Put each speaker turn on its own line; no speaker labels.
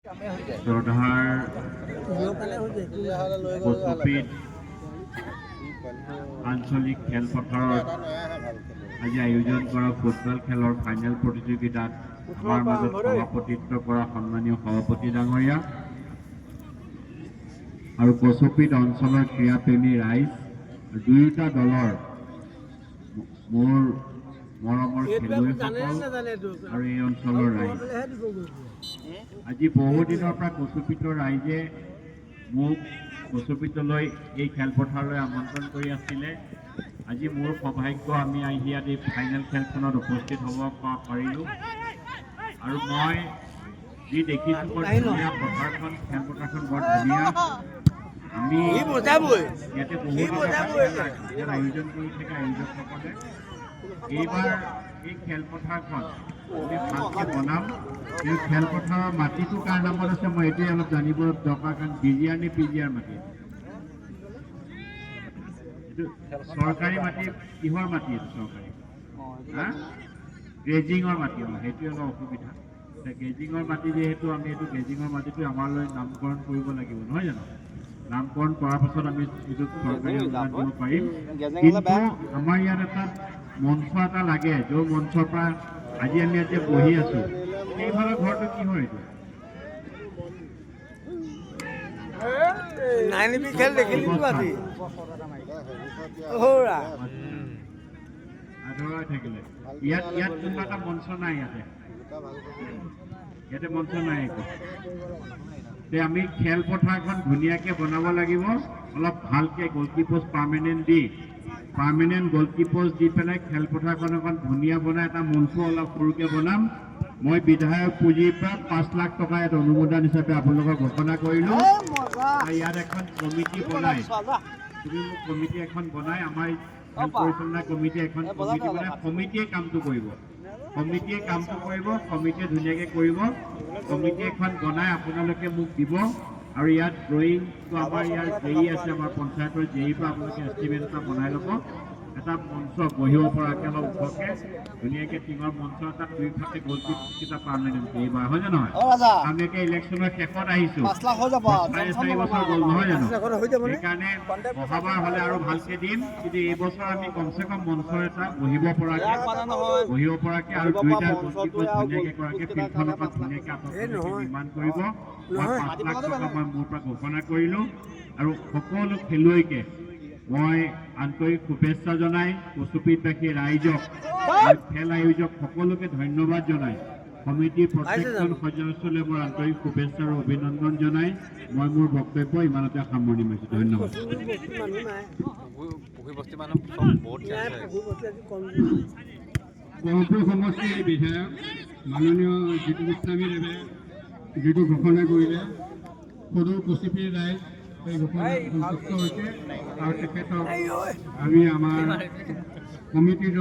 শ্ৰদ্ধাৰ কচুপীত আঞ্চলিক খেলপথাৰত আজি আয়োজন কৰা ফুটবল খেলৰ ফাইনেল প্ৰতিযোগিতাত আমাৰ মাজত সভাপতিত্ব কৰা সন্মানীয় সভাপতি ডাঙৰীয়া আৰু কচুপীত অঞ্চলৰ ক্ৰীড়াপ্ৰেমী ৰাইজ দুয়োটা দলৰ মোৰ মৰমৰ খেলুৱৈসকল আৰু এই অঞ্চলৰ ৰাইজ আজি বহুদিনৰ পৰা কচুপীতৰ ৰাইজে মোক কচুপীতলৈ এই খেলপথাৰলৈ আমন্ত্ৰণ কৰি আছিলে। আজি মোৰ সৌভাগ্য আমি আহি ইয়াত এই ফাইনেল খেলখনত উপস্থিত হ'ব পাৰিলোঁ আৰু মই যি দেখিছোঁ বৰ ধুনীয়া পথাৰখন খেলপথাৰখন বৰ ধুনীয়া। আমি ইয়াতে বহুত আয়োজন কৰি থকা আয়োজকসকলে এইবাৰ এই খেলপথাৰখন আমি ভালকৈ বনাম। এই খেলপথাৰৰ মাটিটো কাৰ নামত আছে মই এইটোৱে অলপ জানিব দৰকাৰ, কাৰণ বিজিআৰ নে পিজিআৰ মাটি এইটো চৰকাৰী মাটি, কিহৰ মাটি এইটো চৰকাৰী গ্ৰেজিঙৰ মাটি, সেইটোৱে অলপ অসুবিধা। গ্ৰেজিঙৰ মাটি যিহেতু আমি এইটো গ্ৰেজিঙৰ মাটিটো আমালৈ নামকৰণ কৰিব লাগিব নহয় জানো? নামকৰণ কৰাৰ পাছত আমি এইটো চৰকাৰী অনুদান দিব পাৰিম। কিন্তু আমাৰ ইয়াত এটা মঞ্চ এটা লাগে, য'ৰ মঞ্চৰ পৰা আজি আমি ইয়াতে বহি আছো। সেইফালৰ ঘৰটো কিহৰ এইটো? থাকিলে ইয়াত কোনোবা এটা মঞ্চ নাই, ইয়াতে মঞ্চ নাই একো। আমি খেলপথাৰখন ধুনীয়াকৈ বনাব লাগিব, অলপ ভালকৈ গলকি পোষ্ট পাৰ্মানেণ্ট গলকি পোষ্ট দি পেলাই খেলপথাৰখন এখন ধুনীয়া বনাই এটা মঞ্চ অলপ সৰুকৈ বনাম। মই বিধায়ক পুঁজিৰ পৰা 5 লাখ টকা ইয়াত অনুমোদন হিচাপে আপোনালোকক ঘোষণা কৰিলোঁ। ইয়াত এখন কমিটি বনাই, তুমি মোক কমিটি এখন বনাই, আমাৰ খেল পৰিচালনা কমিটি এখন কমিটি বনাই, কমিটিয়ে কামটো কৰিব, কমিটিয়ে ধুনীয়াকৈ কৰিব। কমিটি এখন বনাই আপোনালোকে মোক দিব আৰু ইয়াত ড্ৰয়িংটো আমাৰ ইয়াৰ জেই আছে, আমাৰ পঞ্চায়তৰ জেইৰ পৰা আপোনালোকে এষ্টিমেট এটা বনাই ল'ব। এটা মঞ্চ বহিব পৰাকৈ অলপ ওখকৈ ধুনীয়াকৈ টিঙৰ মঞ্চ এটা দুইফালে গলকিপকেইটা পাৰ্মানেণ্ট এইবাৰ হয় জানো? আমি এতিয়া ইলেকশ্যনৰ শেষত আহিছোঁ, 4.5 বছৰ গ'ল নহয় জানো? সেইকাৰণে অহাবাৰ হ'লে আৰু ভালকৈ দিম, কিন্তু এইবছৰ আমি কমচে কম মঞ্চ এটা বহিব পৰাকৈ আৰু দুইটা গলকিপোষ্ট ধুনীয়াকৈ কৰাকৈ ফিল্ডখন অকণ ধুনীয়াকৈ আপোনালোকে নিৰ্মাণ কৰিব। মই 5 লাখ টকা মই মোৰ পৰা ঘোষণা কৰিলোঁ আৰু সকলো খেলুৱৈকে মই আন্তৰিক শুভেচ্ছা জনাই কচুপীতবাসী ৰাইজক, খেল আয়োজক সকলোকে ধন্যবাদ জনাই, সমিতিৰ প্ৰত্যেকজন সদস্যলৈ মোৰ আন্তৰিক শুভেচ্ছা আৰু অভিনন্দন জনাই মই মোৰ বক্তব্য ইমানতে সামৰণি মাৰিছোঁ। ধন্যবাদ।
গহপুৰ সমষ্টিৰ বিধায়ক মাননীয় জিতু গোস্বামীদেৱে যিটো ঘোষণা কৰিলে, সদৌ কচুপীৰ ৰাইজ এই ঘোষণা সন্তুষ্ট হৈছে আৰু তেখেতক আমি আমাৰ কমিটিৰ